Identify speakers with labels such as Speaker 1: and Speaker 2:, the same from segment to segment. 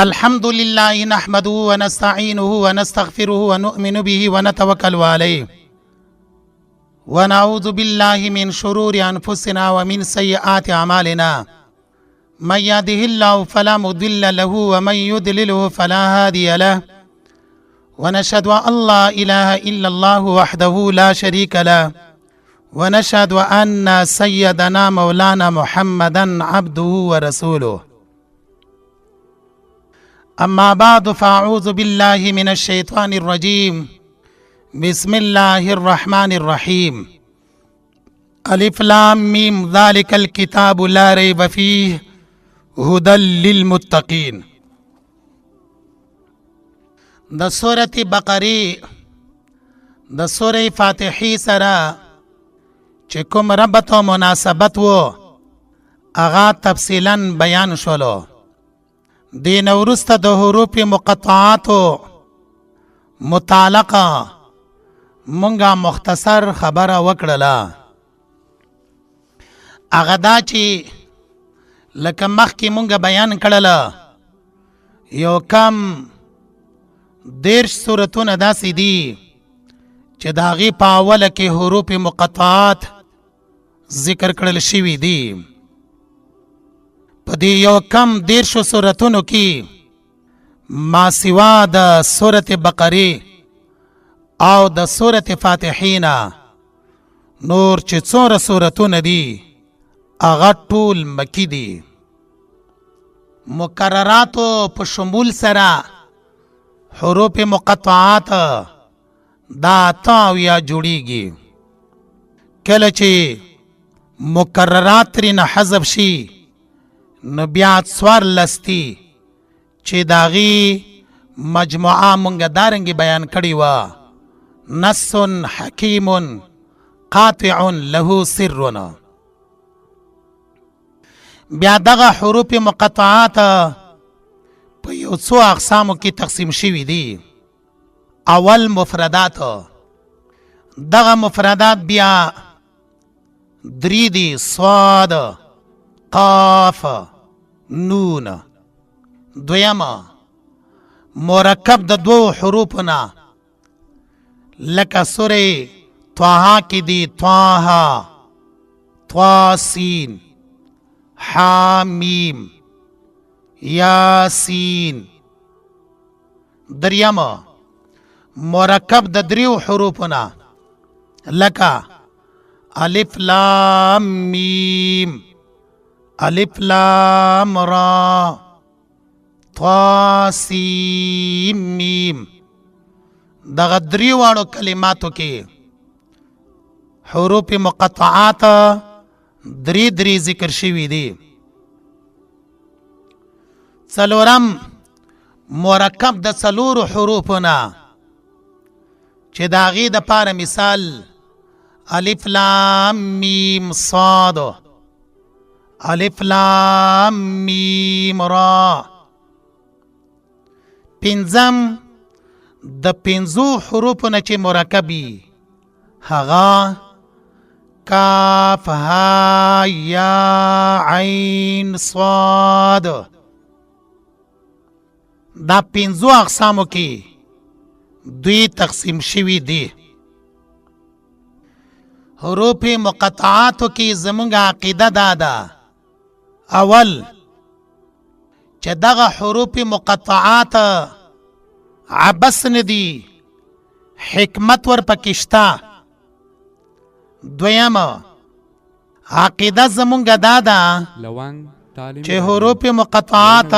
Speaker 1: الحمد لله نحمده ونستعينه ونستغفره ونؤمن به ونتوكل عليه ونعوذ بالله من شرور أنفسنا ومن سيئات أعمالنا من يهده الله فلا مضل له ومن يضلله فلا هادي له ونشهد أن لا إله إلا الله وحده لا شريك له ونشهد أن سيدنا مولانا محمدا عبده ورسوله أما بعد فأعوذ بالله من الشيطان الرجيم بسم الله الرحمن الرحيم ألف لام ميم ذلك الكتاب لا ريب فيه هدى للمتقين. د سورة بقره د سورة فاتحی سره چې کوم ربط و مناسبت و اغا تفصیلا بیان شولو. دین ورسته د حروف مقطعاتو متعلقه مونږه مختصر خبره وکړله. هغه دا چې لکه مخکې مونږه بیان کړله یو کم 10 سورتونه داسې دي چې د هغې په اوله کې حروف مقطعات ذکر کړل شوي دي. په دې یو کم 10 سورتونو کې ما سوا د سورت بقره او د سورت فاتحینا نور چې څومره سورتونه دي هغه ټول مکی دي. مکرراتو په شمول سره حروف مقطعات دا تاویا جوړیږي. کله چې مکررات ترینه حذف شي نو بیا څوار لستی چې داغي مجموعه مونږ دارنګي بیان کړی و. نص حکیم قاطع له سر. بیا دغه حروف مقطعات په یو څو اقسامو کې تقسیم شوي دي. اول مفردات. دغه مفردات بیا 3 دي: صاد، قاف، نون. دویمه مرکب د 2 حروفنا لکه سوره طه کې دي طه، طاسین، حامیم، یاسین. دریمه مرکب د 3 حروفنا لکه الف لام میم، الف لام را، طا سین میم. دغه 3 واړو کلماتو کې حروف مقطعات 3 ذکر شوي دي. څلورم مرکب د 4 حروفنا چې د هغې دپاره مثال الف لام میم صاد، الف لام میم را. پنځم د 5 حروفونه چې مرکبي هغه کاف ها یا عین صاد. دا 5 اقسامو کې دوی تقسیم شوي دي. حروف مقطعاتو کې زمونږ عقیده دا ده اول چې دغه حروف مقطعات عبس ندي، حکمت ور پکشتا. دویمه عقیده زمونږ دا ده چې حروف مقطعات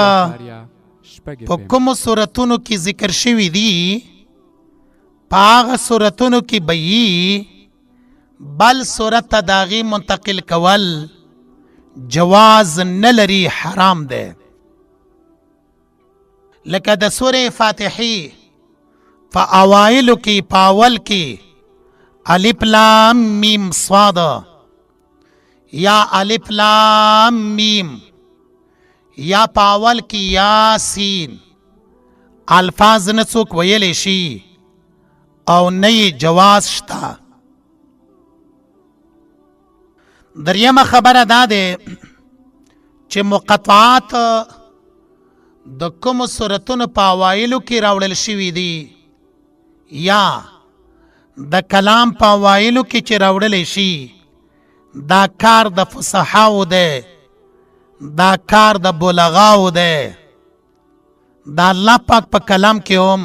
Speaker 1: په کومو صورتونو کې ذکر شوي دي په هغه صورتونو کې به یي بل صورت ته د هغې منتقل کول جواز نه لري، حرام دی. لکه د سورې فاتحې په اوایلو کې په اول کې الف لام میم صاد یا الف لام میم یا په اول کې یاسین الفاظ نه څوک ویلی شي او نه جواز شته. دریمه خبره دا ده چې مقطعات د کومو سورتونو په اوایلو کې راوړل شوي دي یا د کلام په اوایلو کې چې راوړلی شي دا کار د فصحاو دی دا کار د بلغاو دی دا الله پاک په کلام کې هم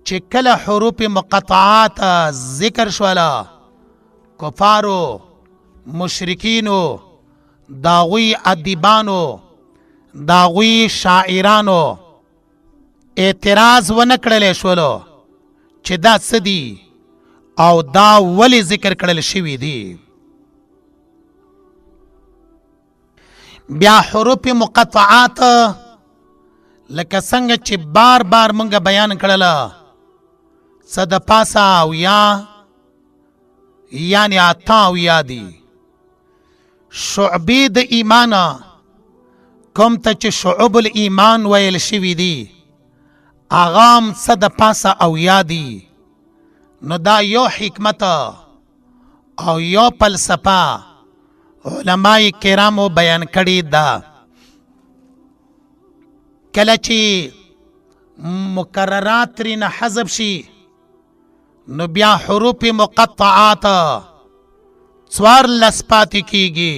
Speaker 1: چې کله حروف مقطعات ذکر شولا کفارو مشرکینو داغوی ادیبانو داغوی شاعرانو اعتراض ونه کړلی شولو چې دا څه دي او دا ولې ذکر کړل شوي دي بیا حروف مقطعات لکه څنګه چې بار بار مونږ بیان کړله څه د پاسه اویا یعنی اته اویا دي شعبې د ایمان کوم ته چې شعب الایمان ویل شوي دي هغه هم څه د پاسه اویا دي نو دا یو حکمت او یو فلسفه علماء کرامو بیان کړي ده کله چې مکررات ترینه حذف شي نو بیا حروف مقطعات څوارلس پاتې کیږي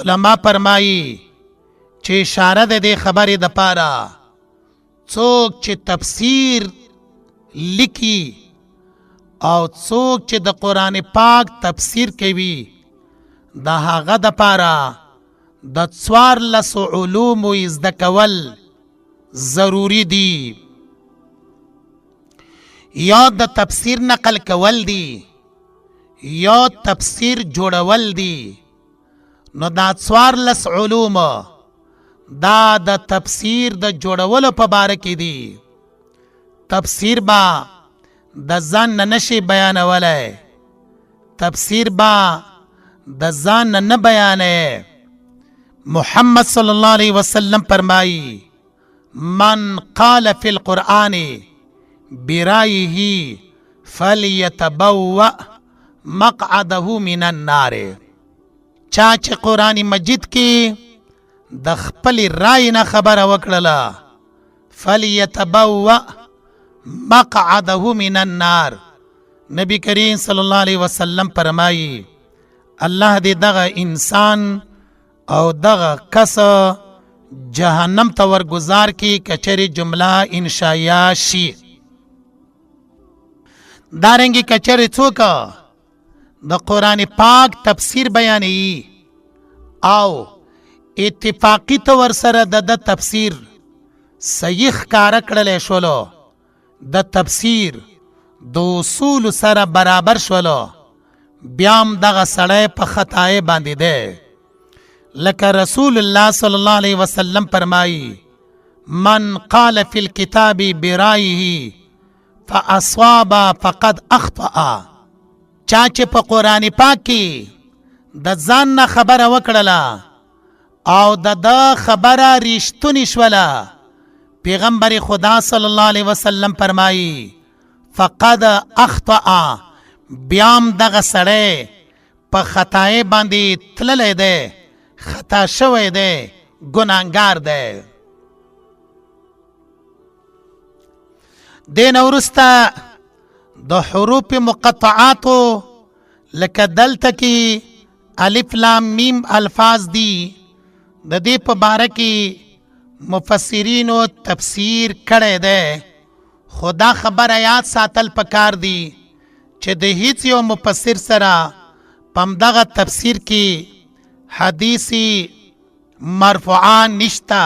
Speaker 1: علما فرمایي چې اشاره ده دې خبرې دپاره څوک چې تفسیر لیکي او څوک چې د قرآن پاک تفسیر کوي د هغه دپاره د څوارلسو علومو زده کول ضروري دي یا د تفسیر نقل کول دي یا تفسیر جوړول دي نو دا څوارلس علوم دا د تفسیر د جوړولو په باره کې دي تفسیر با د ځان نه نشي بیانولی تفسیر با د ځان نه بیانې محمد صلی الله علیه وسلم فرمائی من قال فی القرآن برائه فلیتبوأ مقعده من النار چا چې قرآن مجید کې د خپل رای نه خبره وکړله فلیتبوأ مقعده من النار نبی کریم صلی الله علیه وسلم فرمائی الله دې دغه انسان او دغه کس جهنم ته ورګزار کی کچری جمله انشائیه شي دارنګي کچری څوک د قرآن پاک تفسیر بیانوي او اتفاقی طور سره د تفسیر صحیح ښکاره کړلی شولو د تفسیر د اصول سره برابر شولو بیام دغه سړی په خطای باندې دی لکه رسول الله صلی الله علیه وسلم فرمائی من قال فی الكتاب برائه فاصاب فقد اخطأ چا چې په قرآن پاک کې د ځان نه خبره وکړله او د خبره ریشتونی شوله پیغمبر خدا صلی الله علیه وسلم فرمائی فقد اخطأ بیام دغه سړی په خطای باندې تللی دی خطا شوی دی ګناهګار دی دین وروسته د حروف مقطعاتو لکه دلته کې الف لام میم الفاظ دي د دې په باره کې مفسرینو تفسیر کړی دی خدا خبره یاد ساتل پکار دی چې د هیڅ یو مفسر سره پمدغه تفسیر کې حدیثی مرفوعان نشتا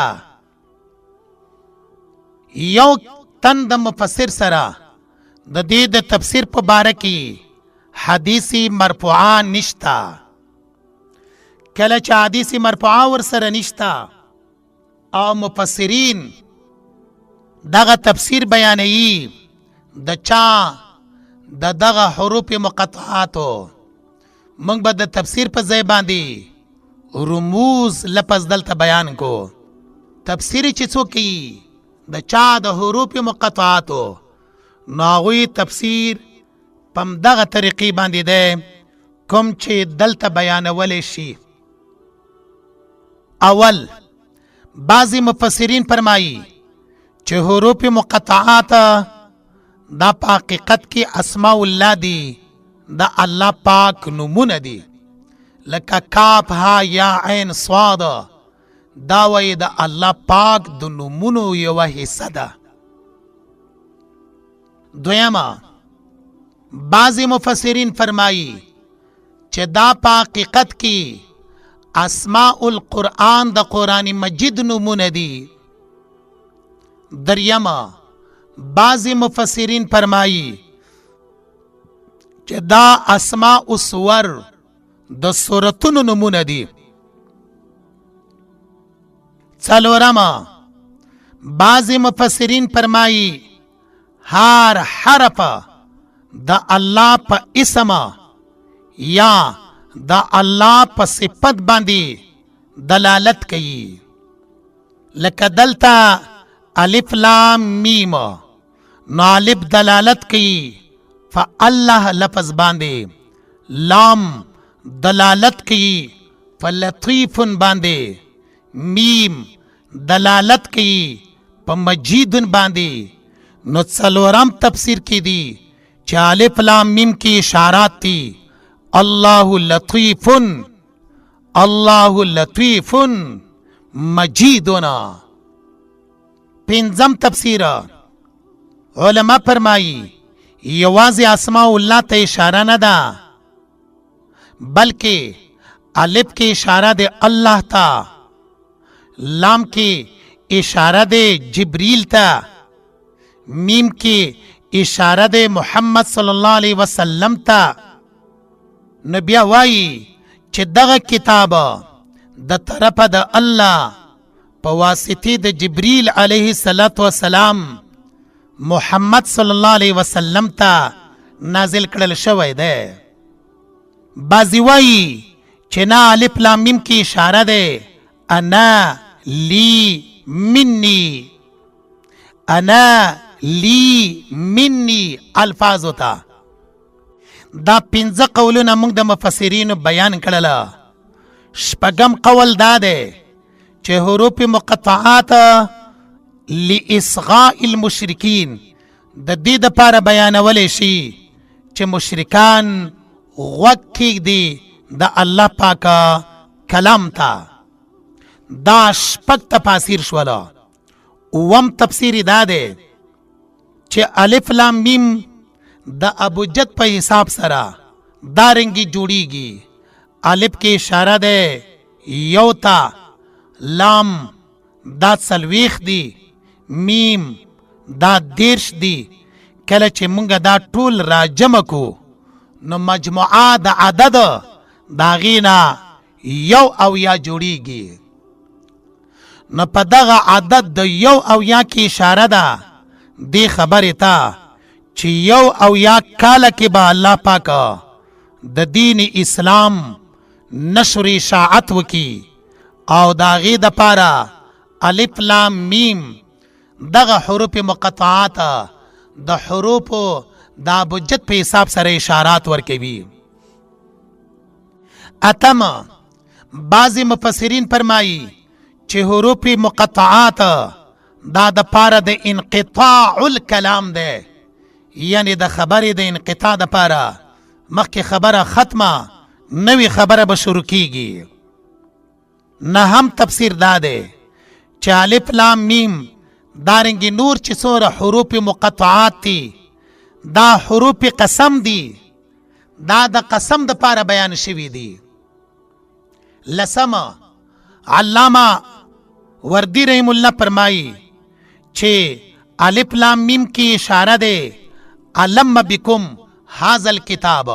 Speaker 1: یو تن د مفسر سره د دې د تفسیر په باره کې حدیثی مرفوعان نشتا کله چې حدیثی مرفوعه ورسره نشتا او مفسرین دغه تفسیر بیانوي د چا د دغه حروف مقطعاتو موږ به د تفسیر په ځای باندې رموز لفظ دلته بیان کو تفسیر چې څوک کوي د چا د حروف مقطعاتو نو هغوی تفسیر پم دغه طریقې باندې دی کوم چې دلته بیانولی شي اول بعضی مفسرین فرمایي چې حروف مقطعات دا په حقیقت کې اسماء الله دي، دا الله پاک نومونه دي، لکه کاف ها یا عین صاد، دا وایي د الله پاک د نومونو یوه حصه ده. دویمه، بعضی مفسرین فرمایي چې دا په حقیقت کې اسماء القرآن د قرآن مجید نومونه دي. دریمه، بعضی مفسرین فرمایي چې دا اسماء السور د سورتونو نومونه دي. څلورمه، بعضی مفسرین فرمایي هر حرف د الله په اسم یا د الله په صفت باندې دلالت کوي، لکه دلته الف لام میم، نو الف دلالت کوي فالله لفظ باندې، لام دلالت کوي فلطیف باندې، میم دلالت کوي په مجید باندې. نو څلورم تفسیر کې دي چې الف لام میم کې اشارات دي الله لطیف، الله لطیف مجیدنا. پنځم تفسیر، علما فرمایي یوازې اسماء الله ته اشاره نه ده، بلکې الف کې اشاره ده الله ته، لام کې اشاره ده جبریل ته، میم کې اشاره ده محمد صلی الله علیه وسلم ته. نو بیا وایي چې دغه کتاب د طرفه د الله په واسطه د جبریل علیه السلام محمد صلی الله علیه وسلم ته نازل کړل شوی دی. بعضی وایي چې نه الف لام میم کې اشاره ده انا لی منی، انا لی منی الفاظو ته. دا پنځه قولونه موږ د مفسرینو بیان کړل. شپږم قول دا دی چې حروف مقطعات لاصغاء المشرکین د دې دپاره بیانولی شي چې مشرکان غوږ کیږدي د الله پاکه کلام ته. دا شپږ تفاسیر شوله. اووم تفسیر دا دی چې الف لام میم د ابجد په حساب سره دارنګي جوړیږي. الف کې اشاره ده یو تا، لام دا څلوېښت دی، میم دا دېرش دی. کله چې مونږ دا ټول راجمع کو نو مجموعه د عدد د هغې نه یو اویا جوړیږي. نو په دغه عدد د یو اویا کې اشاره ده دې خبرې ته چې یو اویا کاله کې به الله پاک د دین اسلام نشر اشاعت وکي او د هغې دپاره الف لام میم دغه حروف مقطعات د حروفو د ابجد په حساب سره اشارات ورکوي. اتم، بعضی مفسرین فرمایي چې حروف مقطعات دا د پاره د انقطاع الکلام ده، یعنی د خبرې د انقطاع د پاره مخکې خبره ختمه نوی خبره به شروع کیږي. نهم تفسیر دا ده چې الف لام میم دارنګې نور چې څومره حروف مقطعات دي دا حروف قسم دي، دا د قسم د پاره بیان شوي دي. لسم، علامه وردی رحم الله فرمایي چې الف لام میم کی اشاره ده علم بكم هذا الكتاب،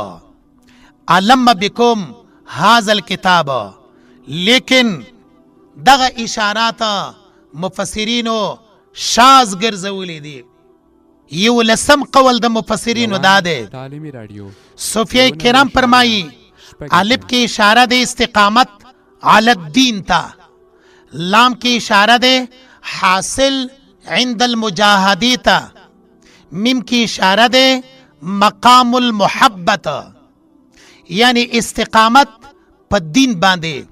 Speaker 1: علم بكم هذا الكتاب. لیکن دغه اشارات مفسرینو شاذ ګرځولې دي. یو لسم قول د مفسرینو دا ده صوفیه کرام فرمایي الف کی اشاره ده استقامت علی الدین تا، لام کی اشاره ده حاصل عند المجاهدی تا، میم کی اشاره ده مقام المحبت، یعنی استقامت په دین باندې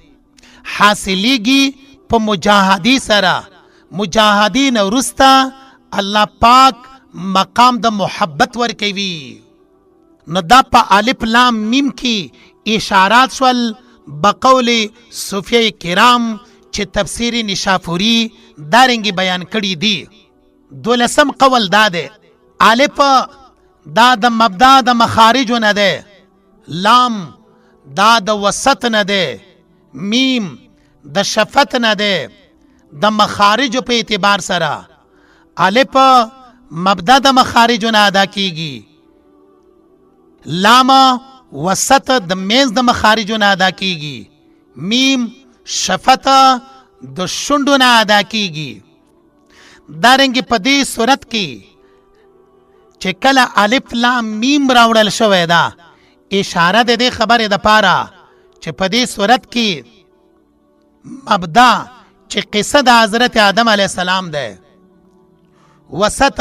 Speaker 1: حاصلیږي په مجاهدی سره مجاهدین وروسته الله پاک مقام د محبت ورکوي. نو دا په الف لام میم کې اشارات شول بقول صوفیه کرام چې تفسیر نشاپوری دارنګي بیان کړي دي. 12 قول دا ده. الف دا د مبدا د مخارج نه ده، لام دا د وسط نه ده، میم د شفت نه ده. د مخارج په اعتبار سره الف مبدا د مخارج نه ادا کیږي، لام وسط د میز د مخارج نه ادا کیږي، میم شفت د شونډو نه ادا کیږي. دارنګه په دې صورت کې چې کله الف لام میم راوړل شوی دا اشاره ده د خبره د پاره چې په دې صورت کې مبدا چې قصه د حضرت آدم علیه السلام ده، وسط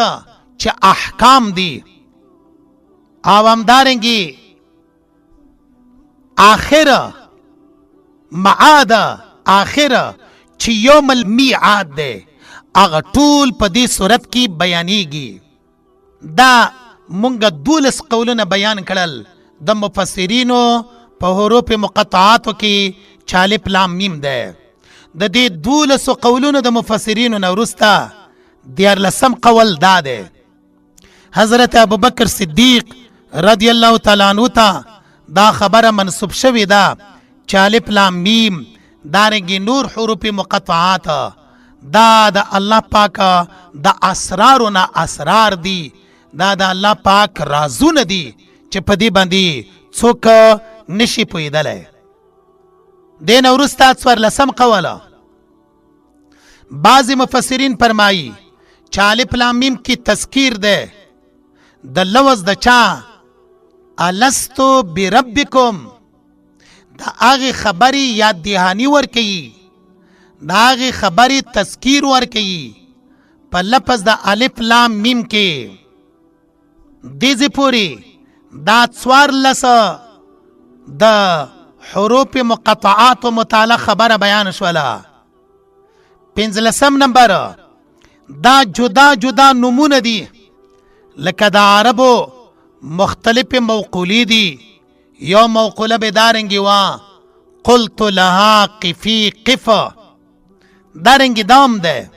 Speaker 1: چې احکام دي، او همدارنګه آخر معاد آخر چې یوم المیعاد ده، هغه ټول په دې صورت کې بیانېږي. دا مونږ 12 قولونه بیان کړل د مفسرینو په حروف مقطعاتو کې چې الف لام میم ده. د دې 12 قولونو د مفسرینو نه وروسته 14 قول دا ده. حضرت ابوبکر صدیق رضی الله تعالی عنہ ته دا خبره منسوب شوې ده چې الف لام میم دارنګې نور حروف مقطعات دا د الله پاک د اسرارونه اسرار دي، دا د الله پاک رازونه دي چې په دې باندې څوک نشي پوهېدلی. دې نه وروسته 14 قوله بعض مفسرین فرمایي چې الف لام میم کې تذکیر ده د لوز د چا الستو بربکم، دا هغې خبرې یاد دهاني ورکوي، دا هغې خبرې تذکیر ورکوي په لفظ د الف لام میم کې. دیزی پوری دا 14 د حروف مقطعات و مطالعه خبر بیان شولا. 15 نمبر دا جدا جدا نمونه دی لکه دا عربو مختلف موقولی دی. یو موقوله بدارنگی وا قلت لها قفی قفا دارنگی دام ده.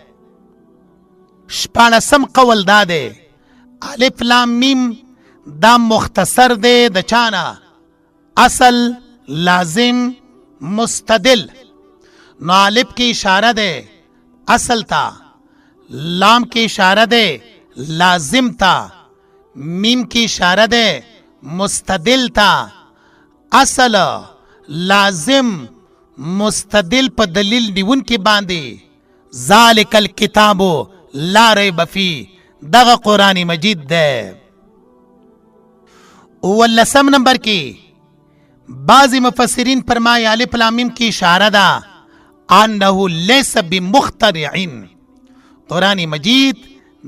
Speaker 1: 14 قول دا ده الف لام میم دا مختصر ده د چانا اصل لازم مستدل. نو الف کی اشاره ده اصل تا، لام کی اشاره ده لازم تا، میم کی اشاره ده مستدل تا. اصل لازم مستدل په دلیل نیون کی باندې ذالک الکتاب لا ریب فی دغه قرآن مجید ده. 19 نمبر کی بعضی مفسرین فرمایا الف لام میم کی اشاره ده انه لیس بمخترعین، قرآن مجید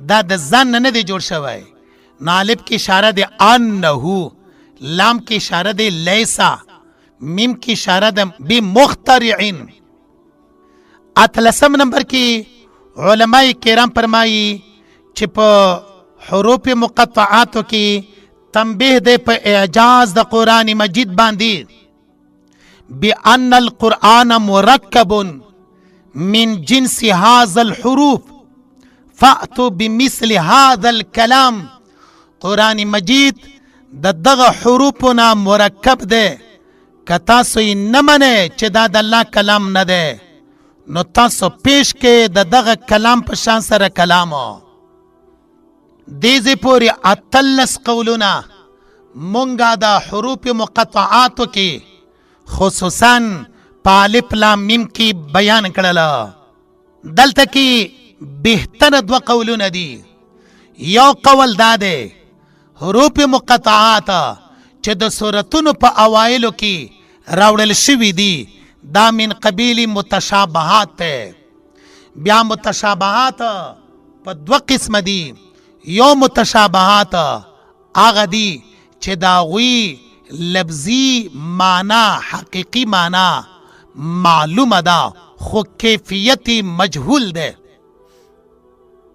Speaker 1: دا د ځان نه دی جوړ شوی. نو الف کی اشاره ده انه، لام کی اشاره ده لیسا، میم کی اشاره ده بمخترعین. 13 نمبر کی علماء کرام فرمائی چې په حروف مقطعاتو کې تنبیه ده په اعجاز د قرآن مجید باندې بأن القرآن مرکب من جنس هذا الحروف فأتوا بمثل هذا الكلام. قرآن مجید د دغه حروفنا مرکب ده، که تاسو یې نه منئ چې دا د الله کلام نه ده نو تاسو پیش کې د دغه کلام په شان سره کلامو. دیزی پوری 18 قولونه مونږه د حروف مقطعاتو کې خصوصاً په الف لام میم کې بیان کړل. دلته کې بهتر 2 قولونه دي. یو قول دا ده حروف مقطعات چې د سورتونو په اوایلو کې راوړل شوي دي دا من قبیل متشابهات ده. بیا متشابهات په 2 قسم دي. یو متشابهات هغه دي چې دا غوی لفظی معنا حقیقی معنا معلومه ده خو کیفیت مجهول ده.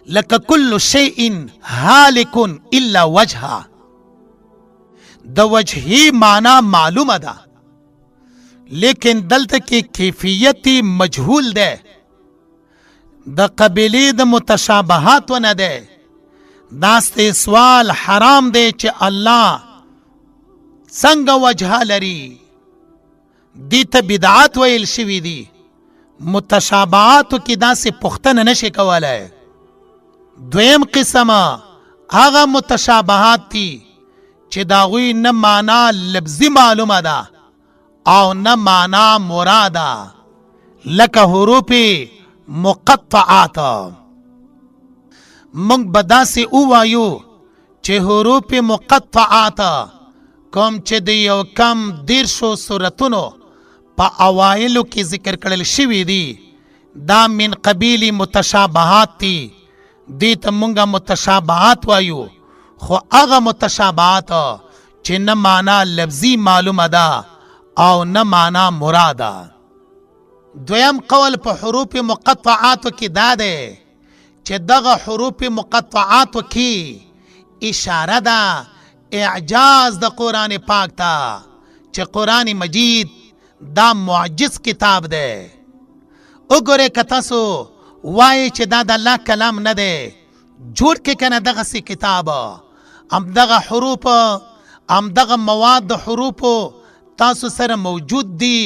Speaker 1: لکه کل شیء هالک الا وجهه، د وجهی معنا معلومه ده لیکن دلته کې کیفیت مجهول ده. د قبیلې د متشابهات نه ده. داسته سوال حرام دی چې الله څنګه وجه لري. دې ته بدعات ویل شوي دي. متشابهاتو کې داسې پوښتنه نشي کولای. دویم قسمه هغه متشابهات دي چې د هغوی نه معنا لفظي معلومه ده او نه معنا مراده، لکه حروف مقطعات. موږ به داسې ووایو چې حروف مقطعات کوم چې د یو کم 10 سورتونو په اوایلو کې ذکر کړل شوي دي، دا من قبیل متشابهات دي. دې ته مونږه متشابهات وایو. خو هغه متشابهات چې نه معنا لفظي معلومه ده او نه معنا مراده. دویم قول په حروف مقطعاتو کې دا ده چې دغه حروف مقطعاتو کې اشاره ده اعجاز د قرآن پاک ته چې قرآن مجید دا معجز کتاب ده. وګورئ که تاسو وایي چې دا د الله کلام نه دی، جوړ کې کنه دغسې کتاب، همدغه حروف همدغه مواد د حروفو تاسو سره موجود دي،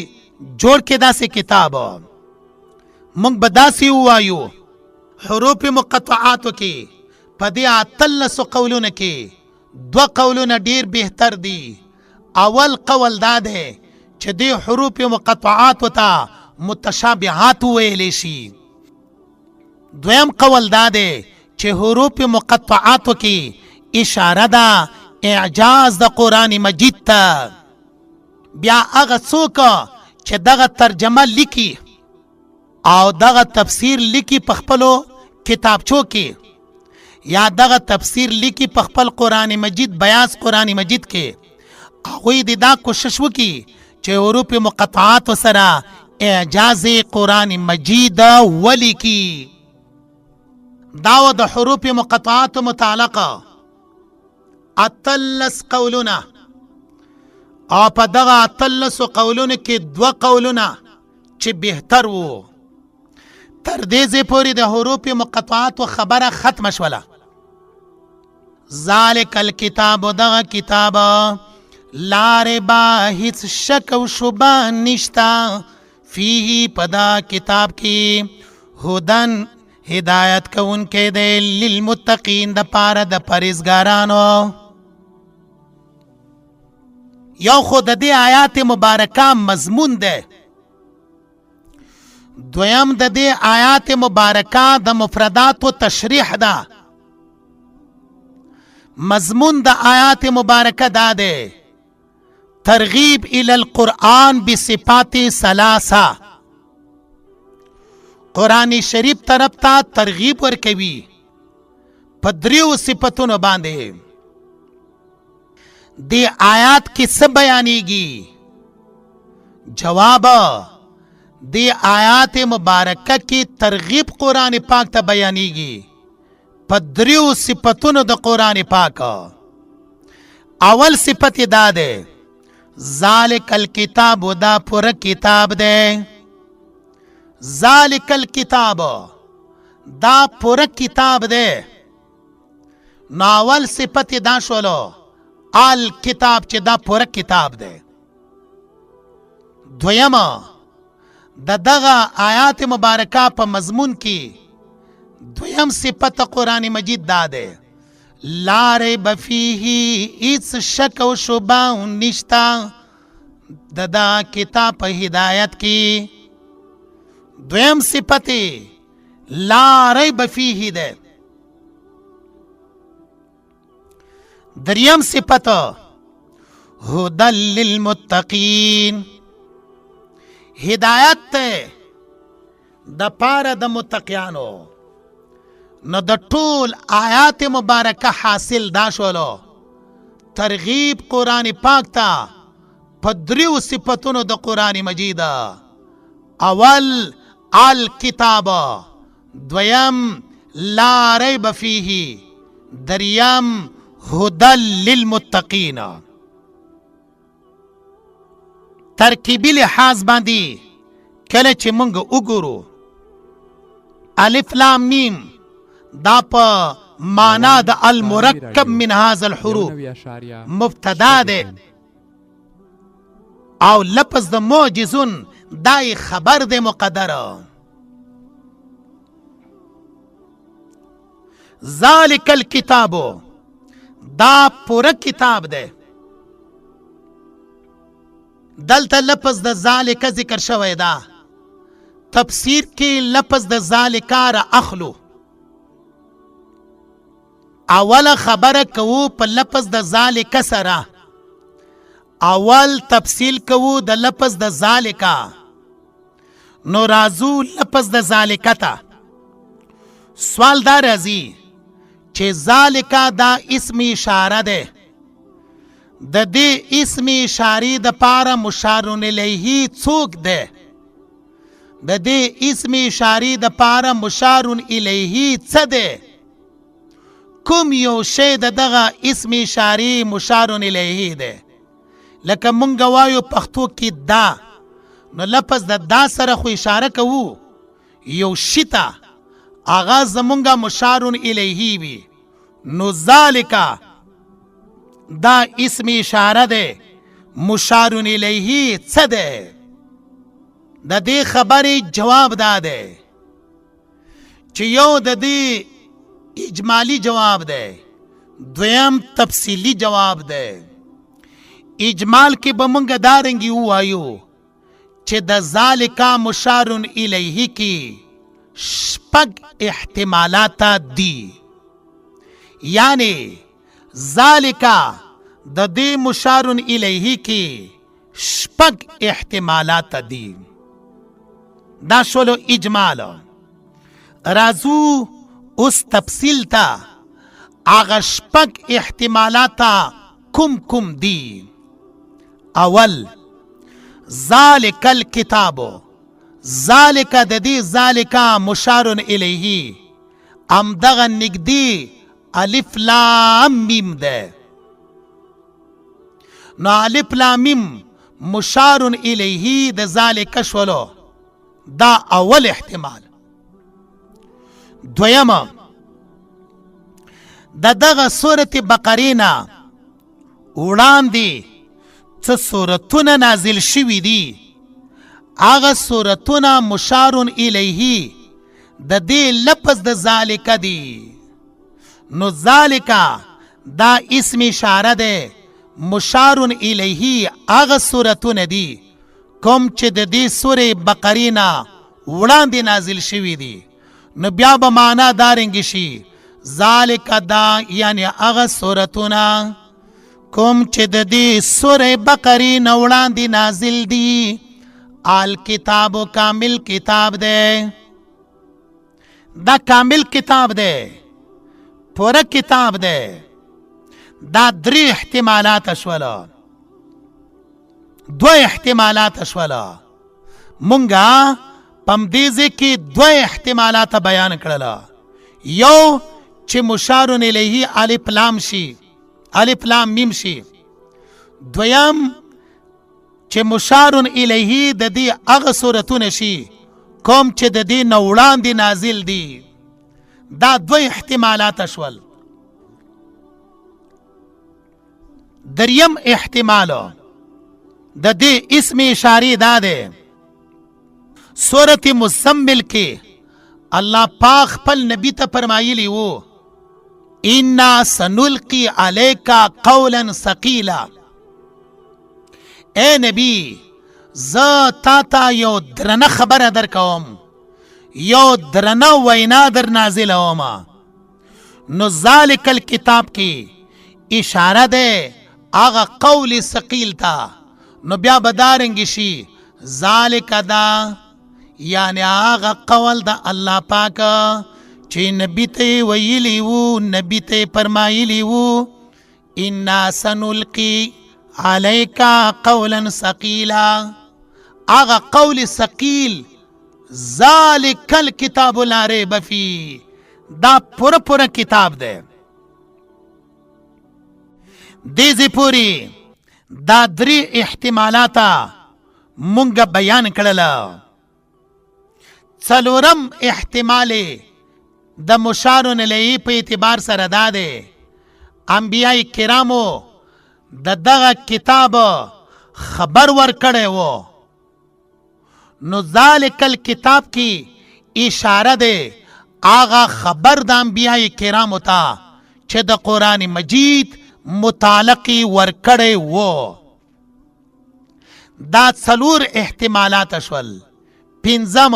Speaker 1: جوړ کې داسې کتاب. موږ به داسې ووایو حروف مقطعاتو کې په دې 18 قولونه کې 2 قولونه ډیر بهتر دي. اول قول دا دی چې دې حروف مقطعاتو ته متشابهات ویلی شي. دویم قول دا دی چې حروف مقطعاتو کې اشاره ده اعجاز د قرآن مجید ته. بیا هغه څوک چې دغه ترجمه لیکي او دغه تفسیر لیکي په خپلو کتابچو کې یا دغه تفسیر لیکي په خپل قرآن مجید بیاض قرآن مجید کې، هغوی د دا کوشش وکړي چې حروف مقطعاتو سره اعجاز قرآن مجید ولیکي. داو د حروف مقطعات متعلقه 18 قولونه او په دغه 18 قولونه کې 2 قولونه چې بهتر وو. تر دې ځای پورې د حروف مقطعات خبره ختمه شوله. ذالک الکتاب، دغه کتاب لا ریب هیڅ شک او شبهه نشته، فیه په دا کتاب کې هدن ہدایت کون کے دے للمتقین دا پارا دا پرہیزگارانو. یو خود دے آیات مبارکہ مضمون دے. دویم دا دے آیات مبارکہ دا مفردات و تشریح دا. مضمون دا آیات مبارکہ دا دے ترغیب الی القرآن بصفات ثلاثہ. قرآن شریف طرف ته ترغیب ورکوي په 3 صفتونو باندې. دې آیات کې څه بیانېږي؟ جواب، دې آیات مبارکه کې ترغیب قرآن پاک ته بیانېږي په 3 صفتونو د قرآن پاک. اول صفت دا ده ذالک الکتاب، دا پوره کتاب ده. ذالک الکتاب دا پوره کتاب ده. ناول صفت دا شولو الکتاب چې دا پوره کتاب ده. دویم د دغه آیات مبارکه په مضمون کې دویم صفت قرآن مجید دا ده لا ریب فیه، هیڅ شک او شبهه نشته د دا کتاب په هدایت کې. دویم صفت لا ریب فیه ده. دریم صفت هدی للمتقین، ہدایت ته د پاره د متقیانو. نو د ټول آیات مبارکه حاصل دا شولو ترغیب قرآن پاک ته په 3 صفتونو د قرآن مجید. اول الکتاب، دویم لا ریب فیه، دریم هدى للمتقین. ترکیبی لحاظ باندې کله چې مونږ وګورو الف لام میم دا په معنا د المرکب من هذا الحروف مبتدا ده او لفظ د معجزون دای خبر ده مقدره. ذالک الکتاب دا پورا کتاب ده. دلته لفظ د ذالک ذکر شوی دا، تفسیر کې لفظ د ذالک را اخلو. اول خبره کوو په لفظ د ذالک سره، اول تفصیل کوو د لفظ د ذالک. نو رازو لفظ د ذالک ته سوال دا راځي چې ذالک دا اسم اشاره ده، د دې اسم اشاری د پاره مشار الیه څوک ده؟ د دې اسم اشاری د پاره مشار الیه څه ده؟ کوم یو شی د دغه اسم اشاری مشار الیه ده؟ لکه مونږ وایو پښتو کې دا، نو لفظ د دا سره خو اشاره کوو یو شی ته، هغه زمونږه مشار الیه وي. نو ذالک دا اسم اشاره ده، مشار الیه څه ده؟ د دې خبرې جواب دا ده چې یو د دې اجمالی جواب ده، دویم تفصیلی جواب ده. اجمال کې به مونږ دارنګي ووایو چې د ذالک مشار الیه کې شپږ احتمالات دي، یعنی ذالک د دې مشار الیه کې شپږ احتمالات دي. دا شولو اجمال. رازو اوس تفصیل ته. هغه شپږ احتمالات کوم کوم دي؟ اول ذالک الکتاب، ذالک د دې ذالک مشار الیه همدغه نږدې الف لام میم ده. نو الف لام میم مشار الیه د ذالک شولو، دا اول احتمال. دویم د دغه سورت بقره نه وړاندې څه سورتونه نازل شوي دي، هغه سورتونه مشار الیه د دې لفظ د ذالک دی. نو ذالک دا اسم اشاره ده، مشار الیه هغه سورتونه دي کوم چې د دې سورې بقرې نه وړاندې نازل شوي دي. نو بیا به معنا دارنګ شي ذالک دا یعنی هغه سورتونه کوم چې د دې سورې بقرې نه وړاندې نازل دي. الکتاب کامل کتاب ده، دا کامل کتاب ده، پورا کتاب ده. دا درې احتمالات شولا، دو احتمالات شولا. مونږه پمدیزه کې دو احتمالات بیان کړل. یو چې مشار الیه الف لام شي، الف لام میم شي. دویم چې مشار الیه د دې هغه سورتونه شي کوم چې د دې نه وړاندې نازل دي. دا دو احتمالات شول. دریم احتمال د دې اسم اشاری دا ده، سورت مزمل کې الله پاک خپل نبی ته فرمایلی وو انا سنلقی علیک قولا ثقیلا. اے نبی زه تا ته یو درنه خبره در کوم، یو درنه وینا در نازلوم. نو ذالک الکتاب کې اشاره ده هغه قول ثقیل تا. نو بیا بدارنګ شي ذالک دا یعنی هغه قول د الله پاک چې نبی ته ویلی وو، نبی ته فرمایلی وو انا سنلقی علیک قولا ثقیلا. هغه قول ثقیل ذالک الکتاب لا ریب فیه، دا پورا کتاب ده. دیزی پوری دا 3 احتمالاتا مونگا بیان کړل. څلورم احتمال د مشارون الیه په اعتبار سره دا ده انبیاء کرامو د دغه کتاب خبر ورکړی و. نو ذالک الکتاب کی اشاره ده آغا خبر د انبیاء کرامو ته چې د قرآن مجید متعلقی ورکړی و. دا 4 احتمالات شول. 5م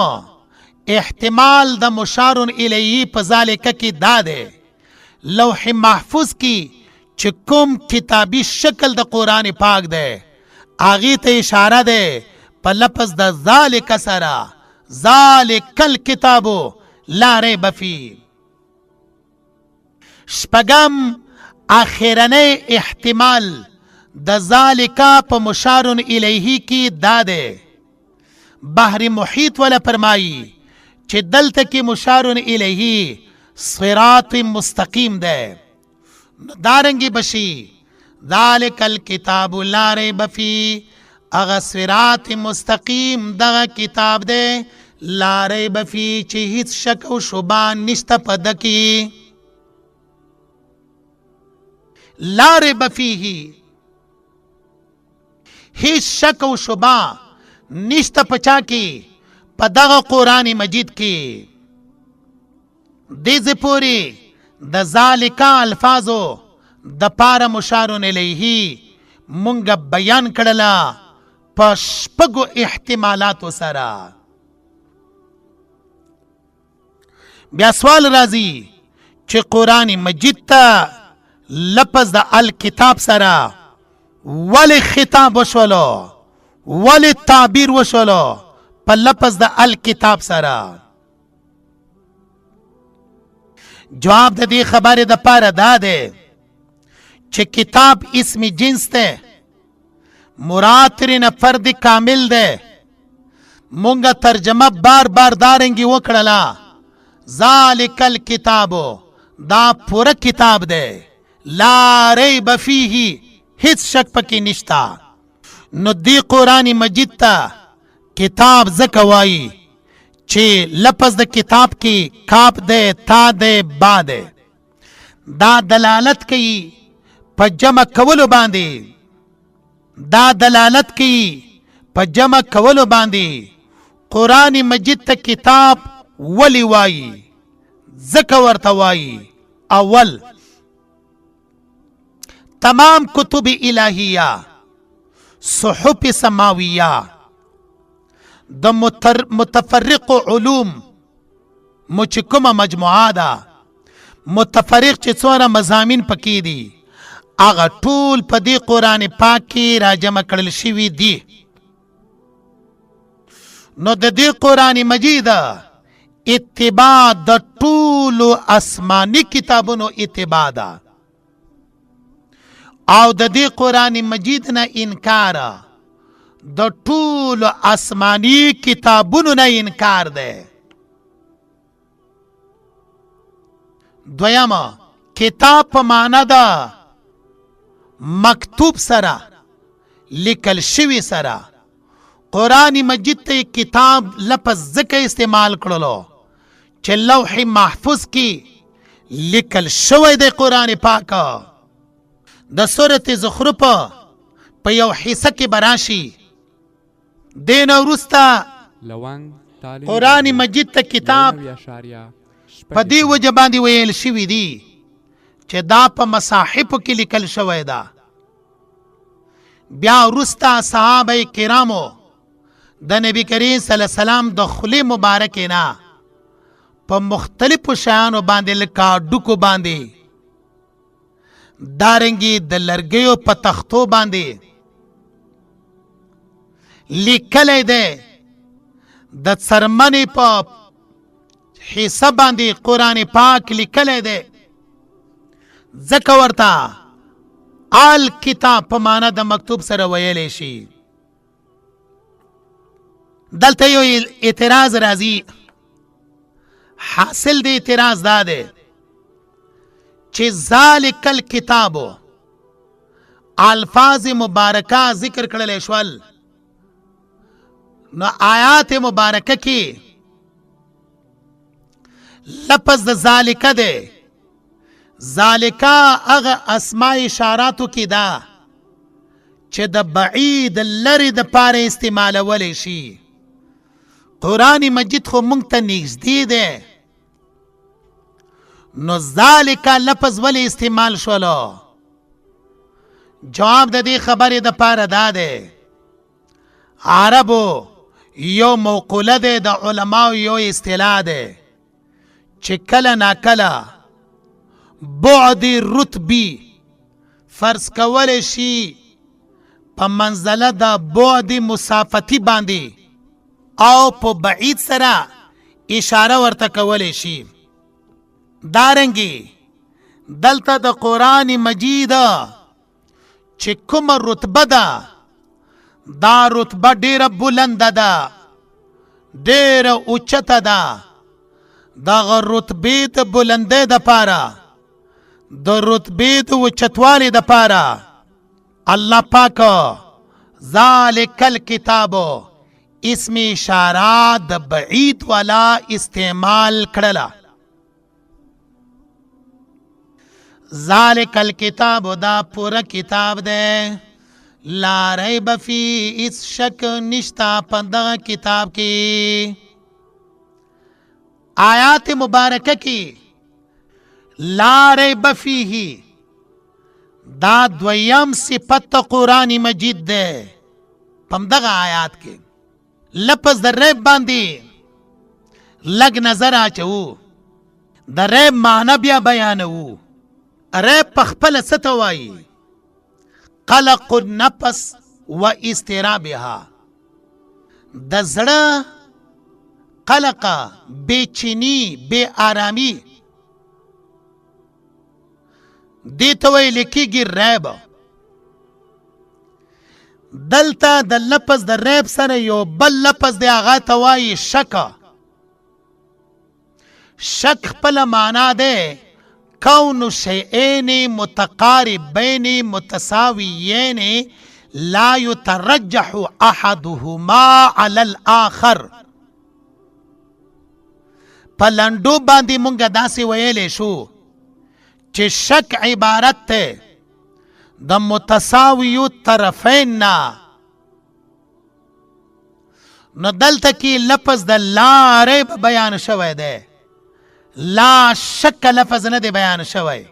Speaker 1: احتمال د مشارون الیه په ذالک کی دا ده لوح محفوظ کی چې کوم کتابی شکل د قرآن پاک ده آغی ته اشاره ده په لفظ د ذالک سره، ذالک الکتاب لا ریب فیه. 6م آخرنی احتمال د ذالکا په مشارون الیه کی دا ده بحر محیط والا فرمائی چې دلته کی مشارون الیه صراط مستقیم ده. دارنگی بشی ذالک الکتاب لا ریب فیه، اغا صراط مستقیم دغه کتاب ده لا ریب فیه چې هیڅ شک او شبهه نشته په ده کې. لا ریب فیه هیڅ شک او شبهه نشته په چا کې په دغه قرآن مجید کې. دیزه پوری د ذالکا الفاظو د پاره مشارون الیه مونږ بیان کړله په 6 احتمالاتو سره. بیا سوال راځي چې قرآن مجید ته لفظ د الکتاب سره ولی خطاب وشولو، ولی تعبیر وشولو په لفظ د الکتاب سره؟ جواب د دې خبره د پاره دا ده چې کتاب اسم جنس ده، مراد ترنه فرد کامل ده. مونږه ترجمه بار دارنګي وکړله. ذالک الکتاب دا پورا کتاب ده لا ریب فیه هیڅ شک پکې نشتا. نو دی قرآن مجید ته کتاب ځکه وایي چې لفظ د کتاب کی کاف ده، تا ده، با ده. دا دلالت کوي په جمع کولو باندې، دا دلالت کوي په جمع کولو باندې. قرآن مجید ته کتاب ولی وایي ځکه ورته وایي اول تمام کتب الہیہ صحف سماویہ د متفرق علوم مچکمه مجموعه ده، متفرق چې څومره مضامین پکې دي هغه ټول په دې قرآن پاک کې راجمع کړل شوي دي. نو د دې قرآن مجید اتباع د ټولو آسماني کتابونو اتباع ده او د دې قرآن مجید نه انکار د ټولو آسماني کتابونو نه انکار ده. دویم کتاب په معنا ده مکتوب سره، لیکل شوی سره. قرآن مجید ته کتاب لفظ ځکه استعمال کړلو چې لوح محفوظ کې لیکل شوی دی قرآن پاک. د سورة زخرف په یو حصه کې براشي دین وروسته قرآن مجید ته کتاب په دې وجه باندې ویل شوي دي چې دا په مصاحفو کې لیکل شوی ده. بیا وروسته صحابه کرامو د نبی کریم صلی الله علیه وسلم د خولې مبارکې نه په مختلفو شیانو باندې لکه ډوکو باندې، دارنګي د لرګیو په تختو باندې لیکلی دی. د څرمنې په حصه باندې قرآن پاک لیکلی دی ځکه ورته الکتاب په معنا د مکتوب سره ویلی شي. دلته یو اعتراض راځي. حاصل د اعتراض دا دی چې ذالک الکتابو الفاظ مبارکه ذکر کړل شول، نو آیات مبارکه کې لفظ د ذالکه دی. ذالکه هغه اسماء اشاراتو کې دا چې د بعید لرې د پاره استعمالولی شي. قرآن مجید خو مونږ ته نږدې دی، نو ذالکه لفظ ولی استعمال شولو؟ جواب د دې خبرې د پاره دا دی، عربو یو موقوله دی، د علماو یو اصطلاح دی چې کله ناکله بعد رتبی فرض کولی شي په منزله د بعد مسافتی باندې او په بعید سره اشاره ورته کولی شي. دارنګې دلته د قرآن مجید چې کومه رتبه ده، دا رتبه ډیره بلنده ده، ډیره اوچته ده. دغه رتبې د بلندۍ دپاره، د رتبې د اوچتوالي دپاره الله پاک ذالک الکتاب اسم اشاره د بعید والا استعمال کړله. ذالک الکتاب دا پورا کتاب ده، لا ریب فی اس شک نشتا پندغ کتاب کی. آیات مبارکه کی لا ریب فیه دا دویم صفت قرآن مجید ده. پمدغ آیات کی لپس در ریب باندی لگ نظر آچو، در ریب معنی بیا بیانو. ریب پخپل ستوائی قلق النفس و استرابها، د زړه قلق، بے چینی، بے آرامی، دیتا ویل کیږي ریب. دلته د لفظ د ریب سره یو بل لفظ دی، هغه ته وایي شک. شک خپل معنا دی کون شیئین متقاربین متساویین لا یترجح احدهما علی الاخر. په لنډو باندې مونږ داسې ویلی شو چې شک عبارت ته د متساویو طرفین نه. نو دلته کې لفظ د لا ریب بیان شوی دی، لا شک لفظ نه دی بیان شوی.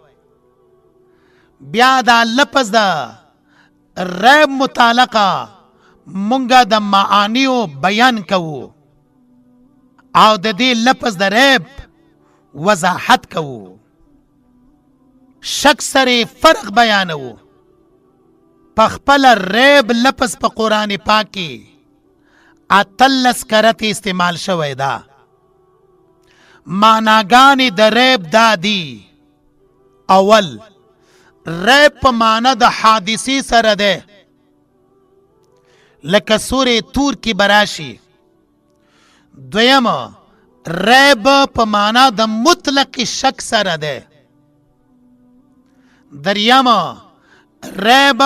Speaker 1: بیا دا لفظ د ریب متعلقه مونږ د معانیو بیان کوو او د دې لفظ د ریب وضاحت کوو. شک سره فرق بیانو. پخپل ریب لفظ په قرآن پاک کې اتلس کرت استعمال شوی دا. معناګانې د ریب دا دی. اول ریب په معنا د حادثې سره ده، لکه سورې تور کې براشي. دویم ریب په معنا د مطلق شک سره ده. دریم ریب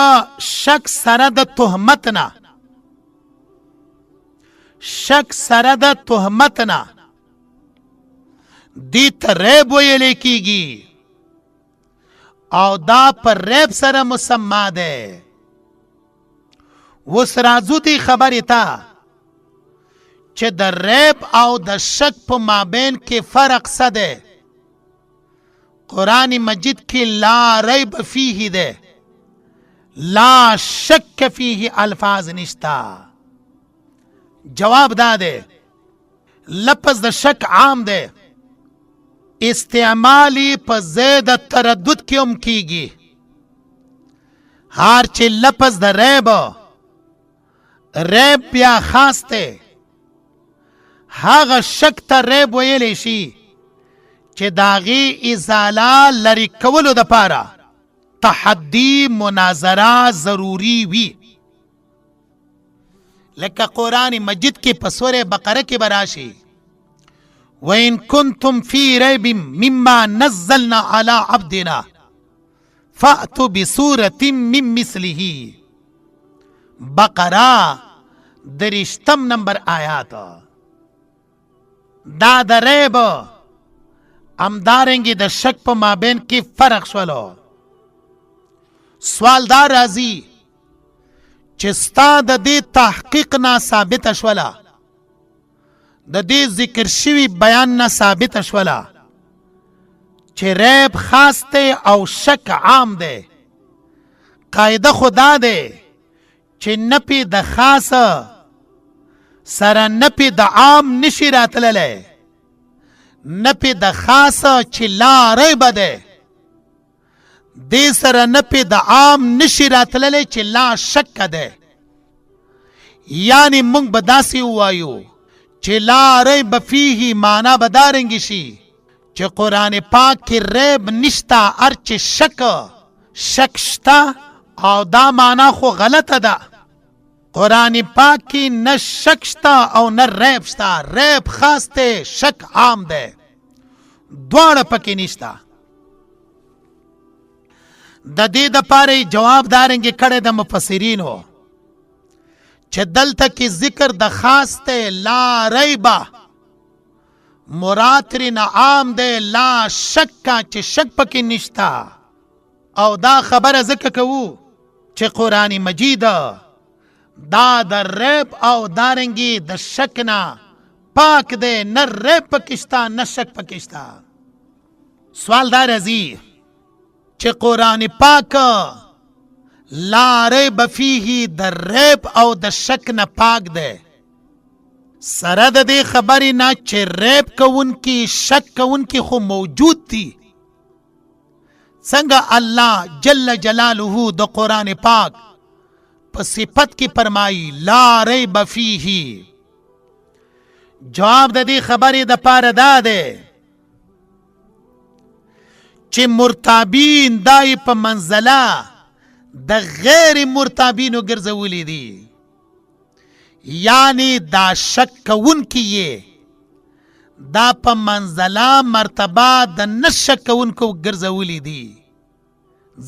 Speaker 1: شک سره د تهمت نه، شک سره د تهمت نه دې ته ریب ویلی کیږي او دا پر ریب سره مسما ده. اوس راځو دې خبرې ته چې د ریب او د شک په مابین کې فرق څه ده. قرآن مجید کې لا ریب فیه ده، لا شک فیه الفاظ نشتا. جواب دا ده لفظ د شک عام ده، استعمالی په زید تردد کې هم کیږي. هر چې لفظ د ریب بیا خاص ده، هغه شک ته ریب ویلی شي چې داغي ازاله لري کولو د پاره تحدی مناظره ضروری وي. لکه قرآن مجید کې په سورې بقره کې براشي وَإِن كُنتُمْ فِي رَيْبٍ مِّمَّا نَزَّلْنَا عَلَىٰ عَبْدِنَا فَأْتُوا بِسُورَةٍ مِّن مِّثْلِهِ بقره 30 نمبر آیات. دا د ریب همدارنګې د شک په مابین کې فرق شولو. سوال دا راځي چې ستا د دې تحقیق نه ثابته شوله، د دې ذکر شوي بیان نه ثابته شوله چې ریب خاص دی او شک عام دی. قاعده خو دا دی چې نپی د خاصه سره نپی د عام نشي راتللی، نپی د خاصه چې لا ریبه دی دې سره نپی د عام نشي راتللی چې لا شک دی. یعنی مونږ به داسې ووایو چې لا ریب فیه معنا به دارنګې شي چې قرآن پاک کې ریب نشته، هر چې شک شته او دا معنا خو غلطه ده. قرآن پاک کې نه شک شته او نه ریب شته، ریب خاص دی شک عام دی، دواړه پکې نشته. د دې دپاره جواب دارنګې کړی د مفسرینو چې دلته کې ذکر د خاص دی لا ریبه، مراد ترېنه عام دی لا شکه چې شک پکې نشته. او دا خبره ځکه کوو چې قرآن مجید دا د ریب او دارنګې د شک نه پاک دی، نه ریب پکې شته نه شک پکې شته. سوال دا راځي چې قرآن پاک لا ریب فیه د ریب او د شک نه پاک دی، سره د دې خبرې نه چې ریب کوونکي شک کوونکي خو موجود دي. څنګه الله جل جلاله د قرآن پاک په صفت کې فرمایي لا ریب فیه؟ جواب د دې خبرې د پاره دا دی چې مرتابین دای په منزله د غیر مرتابینو ګرځولي دي، یعنی دا شک کوونکي یې دا په منزله مرتبه د نه شک کوونکو ګرځولي دي،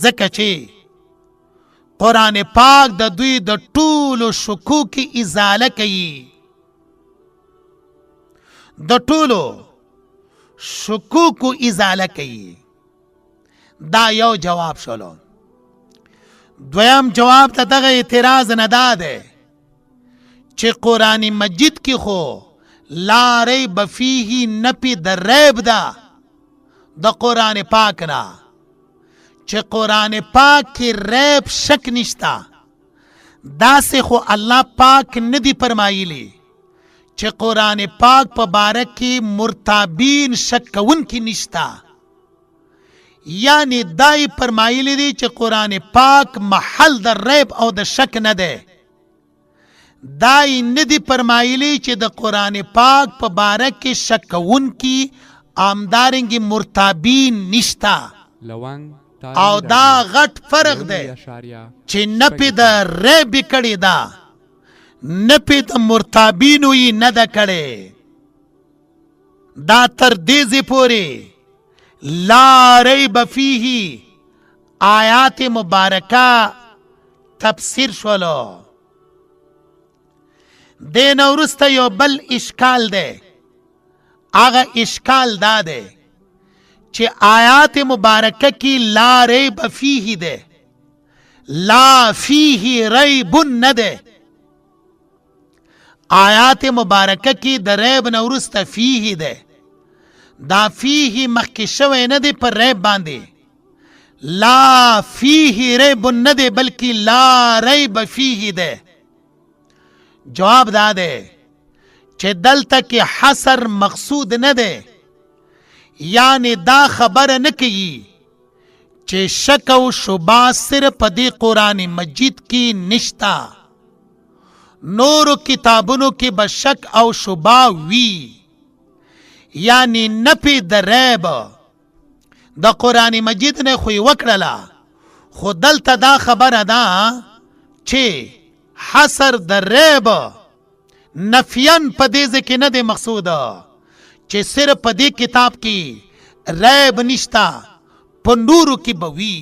Speaker 1: ځکه چې قرآن پاک د دوی د ټولو شکوک ازاله کوي، د ټولو شکوک ازاله کوي. دا یو جواب شولو. دویم جواب ته دغه اعتراض نه دا دی چې قرآن مجید کې خو لا ریب فیه نپی د ریب ده د قرآن پاک نه، چې قرآن پاک کې ریب شک نشته. داسې خو الله پاک نه دی فرمایلی چې قرآن پاک په باره کې مرتابین شک کوونکي نشته. یعنی دای فرمایلی دی چې قرآن پاک محل د ریب او د شک نه دی. دای نه دی فرمایلی چې د قرآن پاک په باره کې شک کوونکي همدارنګې مرتابین نشته. او دا غټ فرق دی چې نه پې د ریب کړې ده نه پې د مرتابینو یې نه ده کړې. دا تر دې ځای پورې لا ریب فیه آیات مبارکه تفسیر شولو. دین وروسته یو بل اشکال دی، هغه اشکال دا دی چې آیات مبارکه کې لا ریب فیه دی، لا فیه ریب نه دی. آیات مبارکه کې د ریب نه وروسته فیه دی، دا فیه مخکې شوی نه دی پر ریب باندې. لا فیه ریب نه دی بلکې لا ریب فیه دی. جواب دا دی چې دلته کې حصر مقصود نه دی، یعنی دا خبره نه کوي چې شک او شبه صرف په دې قرآن مجید کې نشته، نورو کتابونو کې به شک او شبه وي. یعنی نپی د ریب د قرآن مجید نه خو یې وکړله، خو دلته دا خبره ده چې حصر د ریب نفین په دې ځکه نه دی مقصود چې صرف په دې کتاب کې ریب نشتا په نورو کې به وي.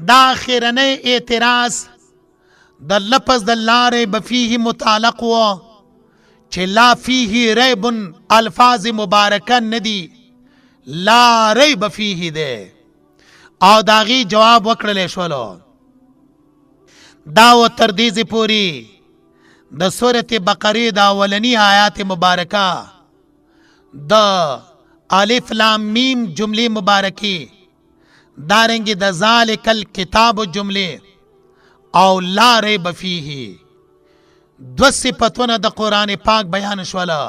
Speaker 1: دا اخرنی اعتراض د لفظ د لا ریب فیه متعلق و چې لا فیه ریب الفاظ مبارکه ندی، لا ریب فیه دی او داغي جواب وکړلی شولو. دا و تر دې پوری د سورة بقره د اولنی آیات مبارکه د الف لام میم جمله مبارکی دارنگی د ذالک الکتاب جمله او لا ریب فیه دو صفتونه د قرآن پاک بیان شولا.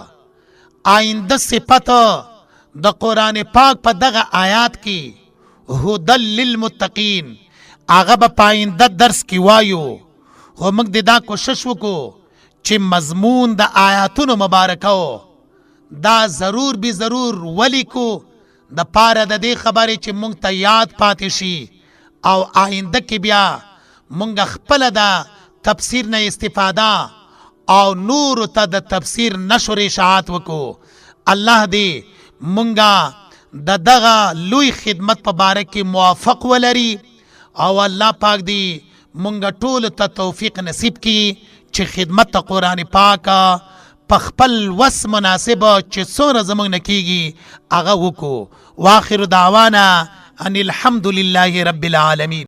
Speaker 1: آئنده صفت د قرآن پاک په دغه آیات کې هدل للمتقین هغه به په آئنده درس کې وایو، خو موږ د دا کوشش وکړو چې مضمون د آیاتونو مبارکو دا ضرور به ضرور ولیکو د پاره د دې خبرې چې موږ ته یاد پاتې شي او آئنده کې بیا موږ خپل د تفسیر نه استفاده او نور ته د تفسیر نشر اشاعت وکړو. الله دې موږ د دغه لوی خدمت په باره کې موافق ولري او الله پاک دې موږ ټول ته توفیق نصیب کړي چې خدمت قرآن پاک په خپل وس مناسب چې څومره زموږ نه کیږي هغه وکړو. واخر دعوانا ان الحمد لله رب العالمین.